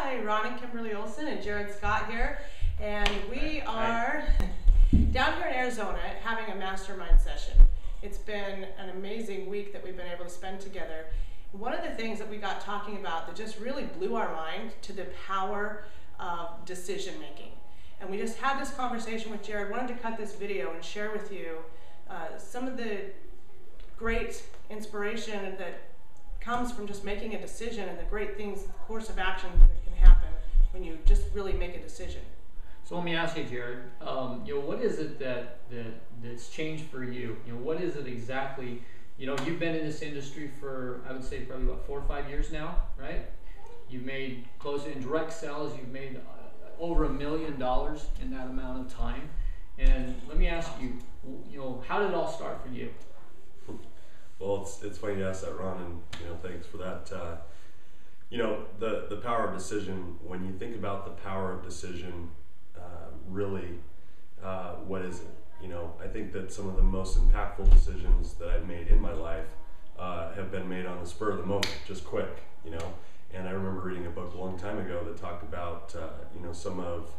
Hi, Ron and Kimberly Olson and Jared Scott here, and we are down here in Arizona having a mastermind session. It's been an amazing week that we've been able to spend together. One of the things that we got talking about that just really blew our mind to the power of decision making. And we just had this conversation with Jared. Wanted to cut this video and share with you some of the great inspiration that comes from just making a decision and the great things, the course of action that can happen when you just really make a decision. So let me ask you, Jared, what is it that's changed for you? What is it exactly? You've been in this industry for, I would say, probably about 4 or 5 years now, right? You've made close in direct sales. You've made over $1 million in that amount of time. And let me ask you, how did it all start for you? Well, it's funny you ask that, Ron, and thanks for that. The power of decision. When you think about the power of decision, really, what is it? I think that some of the most impactful decisions that I've made in my life have been made on the spur of the moment, just quick. And I remember reading a book a long time ago that talked about some of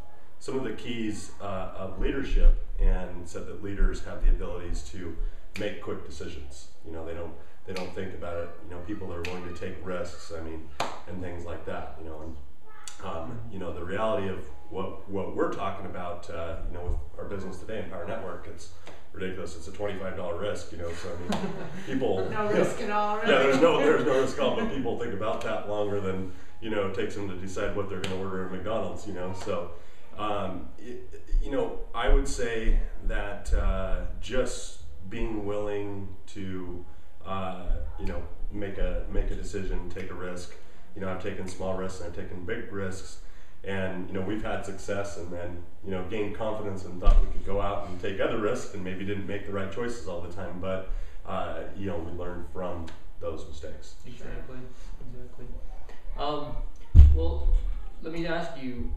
the keys of leadership, and said that leaders have the abilities to make quick decisions. They don't think about it. People that are willing to take risks. And things like that. The reality of what we're talking about. With our business today, Empower Network, it's ridiculous. It's a $25 risk. So people no risk at all. Really. Yeah, there's no risk at all. But people think about that longer than it takes them to decide what they're going to order at McDonald's. So. I would say that just being willing to, make a decision, take a risk. I've taken small risks and I've taken big risks, and we've had success, and then gained confidence and thought we could go out and take other risks, and maybe didn't make the right choices all the time, but we learned from those mistakes. Exactly. Well, let me ask you.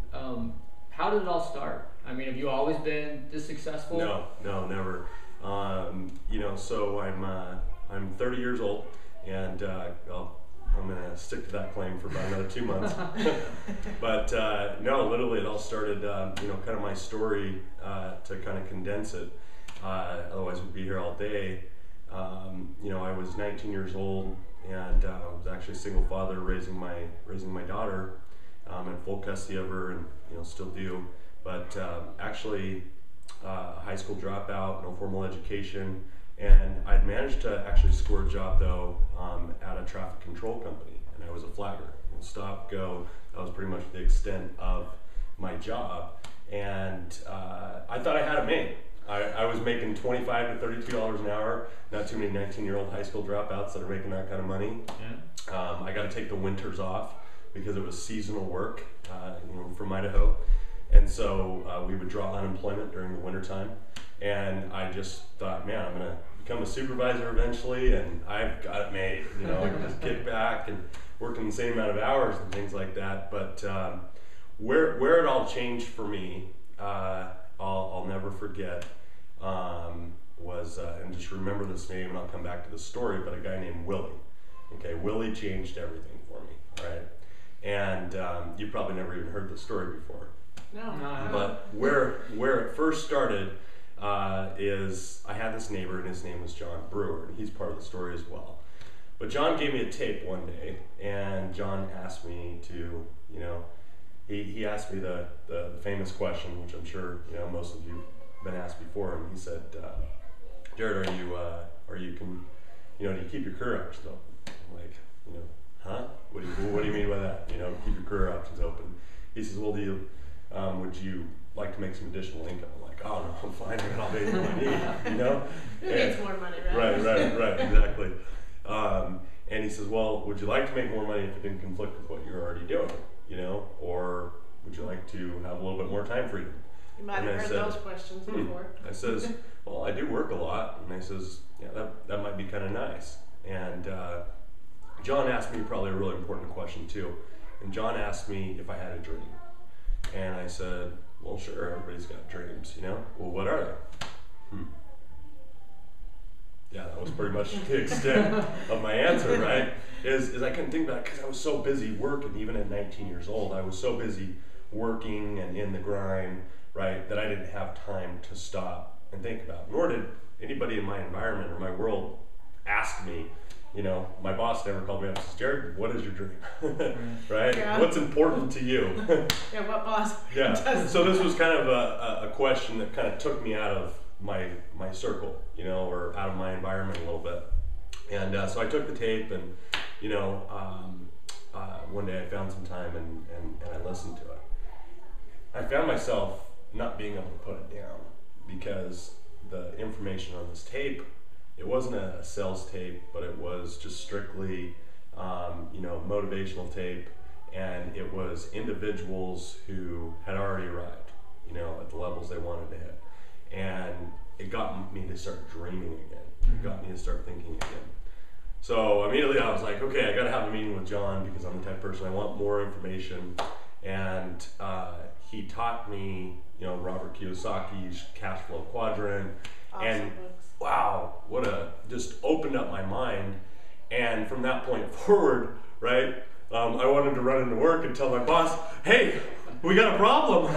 How did it all start? Have you always been this successful? No, never. So I'm 30 years old, and I'm gonna stick to that claim for about another 2 months. But no, literally, it all started. Kind of my story, to kind of condense it. Otherwise, we'd be here all day. I was 19 years old, and I was actually a single father, raising my daughter. Had full custody of her, and still do, but actually high school dropout, no formal education, and I'd managed to actually score a job though at a traffic control company, and I was a flagger. Stop, go. That was pretty much the extent of my job, and I thought I had it made. I was making $25 to $32 an hour. Not too many 19-year-old high school dropouts that are making that kind of money. Yeah. I got to take the winters off, because it was seasonal work, from Idaho. And so we would draw unemployment during the wintertime. And I just thought, man, I'm gonna become a supervisor eventually, and I've got it made. I can just get back and work in the same amount of hours and things like that. But where it all changed for me, I'll never forget, was, and just remember this name, and I'll come back to the story, but a guy named Willie. Okay, Willie changed everything for me, right? And you've probably never even heard the story before. No. But where it first started is I had this neighbor, and his name was John Brewer, and he's part of the story as well. But John gave me a tape one day, and John asked me to, he asked me the famous question, which I'm sure most of you have been asked before, and he said, Jared, do you keep your career options open? I'm like, huh? What do you mean by that? Keep your career options open. He says, well, would you like to make some additional income? I'm like, oh no, I'm fine. I got all the income I need. Who needs more money, right? Right, exactly. And he says, well, would you like to make more money if it didn't conflict with what you're already doing? Or would you like to have a little bit more time freedom? You might have heard those questions before. I says, well, I do work a lot. And I says, yeah, that might be kind of nice. And John asked me probably a really important question too. And John asked me if I had a dream. And I said, well, sure, everybody's got dreams, Well, what are they? Yeah, that was pretty much the extent of my answer, right? Is I couldn't think about it because I was so busy working. Even at 19 years old, I was so busy working and in the grind, right, that I didn't have time to stop and think about. Nor did anybody in my environment or my world ask me. You know, my boss never called me up and says, Jared, what is your dream? Right? Yeah. What's important to you? Yeah, what boss? Yeah. does? So this was kind of a question that kind of took me out of my circle, you know, or out of my environment a little bit. And so I took the tape and, you know, one day I found some time and I listened to it. I found myself not being able to put it down because the information on this tape, it wasn't a sales tape, but it was just strictly, you know, motivational tape, and it was individuals who had already arrived, you know, at the levels they wanted to hit. And it got me to start dreaming again. It got me to start thinking again. So immediately I was like, okay, I gotta have a meeting with John because I'm the type of person I want more information. And he taught me, you know, Robert Kiyosaki's Cash Flow Quadrant. Awesome And books. wow, just opened up my mind. And from that point forward, right, I wanted to run into work and tell my boss, hey, we got a problem.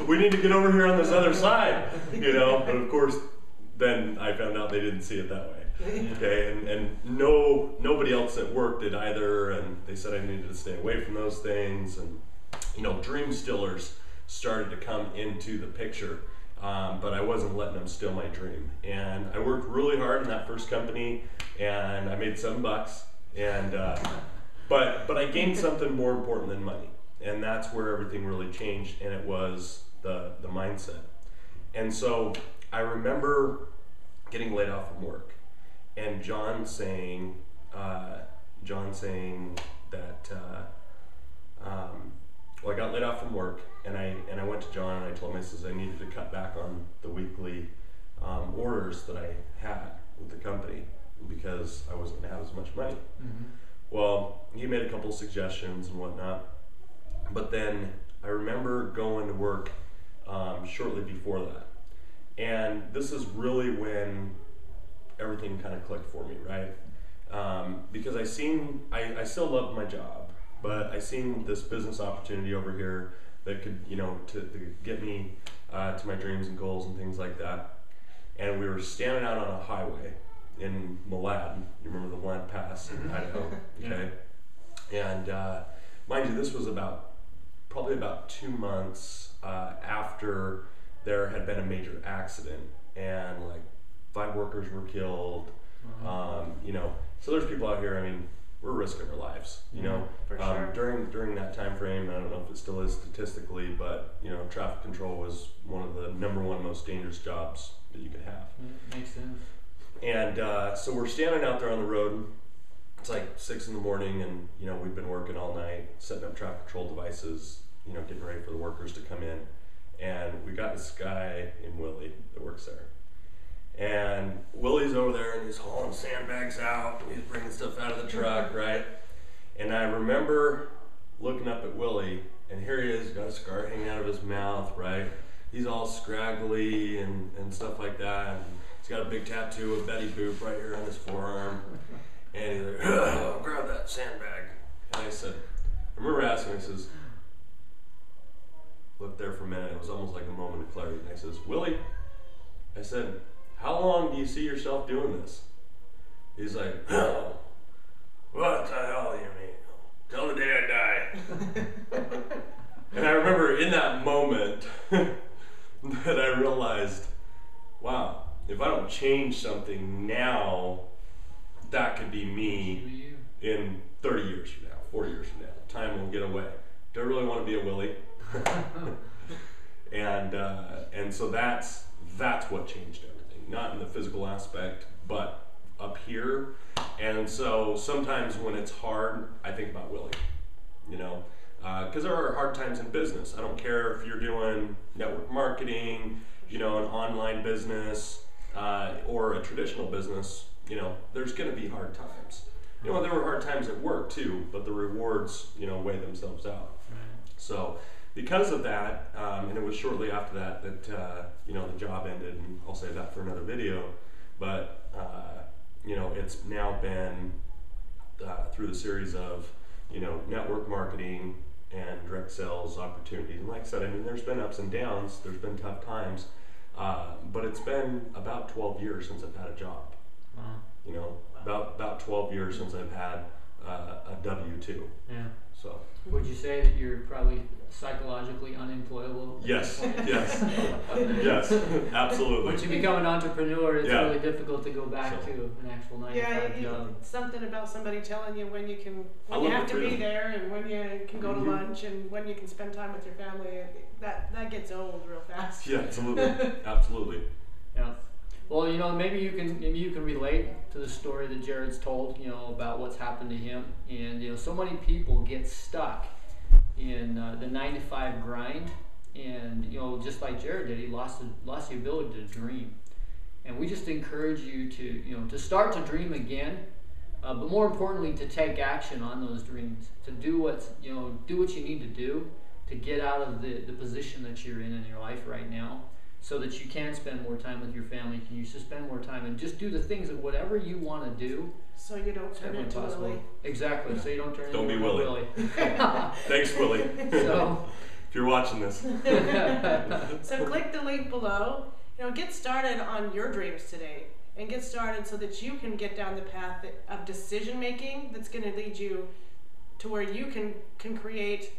We need to get over here on this other side, you know. But of course, then I found out they didn't see it that way. Okay, and nobody else at work did either, and they said I needed to stay away from those things. And you know, dream stillers started to come into the picture, but I wasn't letting them steal my dream. And I worked really hard in that first company, and I made $7. And but I gained something more important than money, and that's where everything really changed. And it was the mindset. And so I remember getting laid off from work. And John saying that, well, I got laid off from work, and I went to John and I told him, I says I needed to cut back on the weekly orders that I had with the company because I wasn't gonna have as much money. Mm-hmm. Well, he made a couple of suggestions and whatnot, but then I remember going to work shortly before that, and this is really when everything kind of clicked for me, right? Because I still loved my job, but I seen this business opportunity over here that could, you know, to get me to my dreams and goals and things like that. And we were standing out on a highway in Malad. You remember the Malad Pass in Idaho, okay? And mind you, this was probably about 2 months after there had been a major accident, and like 5 workers were killed. You know, so there's people out here, I mean, we're risking our lives, you know. For sure. During that time frame, I don't know if it still is statistically, but you know, traffic control was one of the #1 most dangerous jobs that you could have. Makes sense. And so we're standing out there on the road. It's like 6 in the morning, and you know, we've been working all night, setting up traffic control devices, you know, getting ready for the workers to come in. And we got this guy named Willie that works there. And Willie's over there and he's hauling sandbags out, and he's bringing stuff out of the truck, right? And I remember looking up at Willie, and here he is, got a scar hanging out of his mouth, right? He's all scraggly and stuff like that. And he's got a big tattoo of Betty Boop right here on his forearm. And he's like, oh, grab that sandbag. And I said, I remember asking him, I says, looked there for a minute, it was almost like a moment of clarity. And I says, Willie, I said, how long do you see yourself doing this? He's like, oh, what the hell do you mean? Till the day I die. And I remember in that moment that I realized, wow, if I don't change something now, that could be me in 30 years from now, 40 years from now. Time will get away. Don't really want to be a Willie. And so that's what changed everything. Not in the physical aspect, but up here. And so sometimes when it's hard, I think about Willie, you know, because there are hard times in business. I don't care if you're doing network marketing, you know, an online business, or a traditional business, you know, there's going to be hard times. You know, there were hard times at work too, but the rewards, you know, weigh themselves out. So because of that, and it was shortly after that you know, the job ended, and I'll save that for another video, but you know, it's now been through the series of, you know, network marketing and direct sales opportunities. And like I said, I mean, there's been ups and downs, there's been tough times, but it's been about 12 years since I've had a job. Wow. You know, about 12 years since I've had a W-2. Yeah. So. Would you say that you're probably psychologically unemployable? Yes, yes, yes, absolutely. Once you become an entrepreneur, it's Yeah. really difficult to go back So- to an actual 9 to Yeah, 5 job. something about somebody telling you when you can, I when you love have the to be freedom. there, and when you can go to Mhm. lunch, and when you can spend time with your family. That gets old real fast. Yeah, absolutely, absolutely. Yeah. Well, you know, maybe you can relate to the story that Jared's told, you know, about what's happened to him. And, you know, so many people get stuck in the 9 to 5 grind. And, you know, just like Jared did, he lost the ability to dream. And we just encourage you to, you know, to start to dream again, but more importantly, to take action on those dreams, to do what you need to do to get out of the position that you're in your life right now, so that you can spend more time with your family, can you just spend more time and just do the things that whatever you want to do. So you don't turn into Willie. Exactly. So you don't turn Don't into be Willie. Thanks, Willie. So If you're watching this. So click the link below. You know, get started on your dreams today, and get started so that you can get down the path of decision making that's going to lead you to where you can create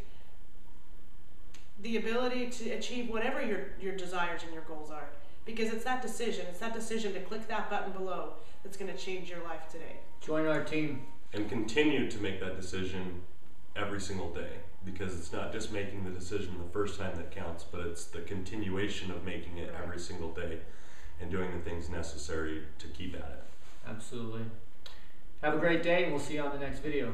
the ability to achieve whatever your desires and your goals are. Because it's that decision to click that button below that's going to change your life today. join our team. And continue to make that decision every single day, because it's not just making the decision the first time that counts, but it's the continuation of making it every single day and doing the things necessary to keep at it. Absolutely. Have a great day, and we'll see you on the next video.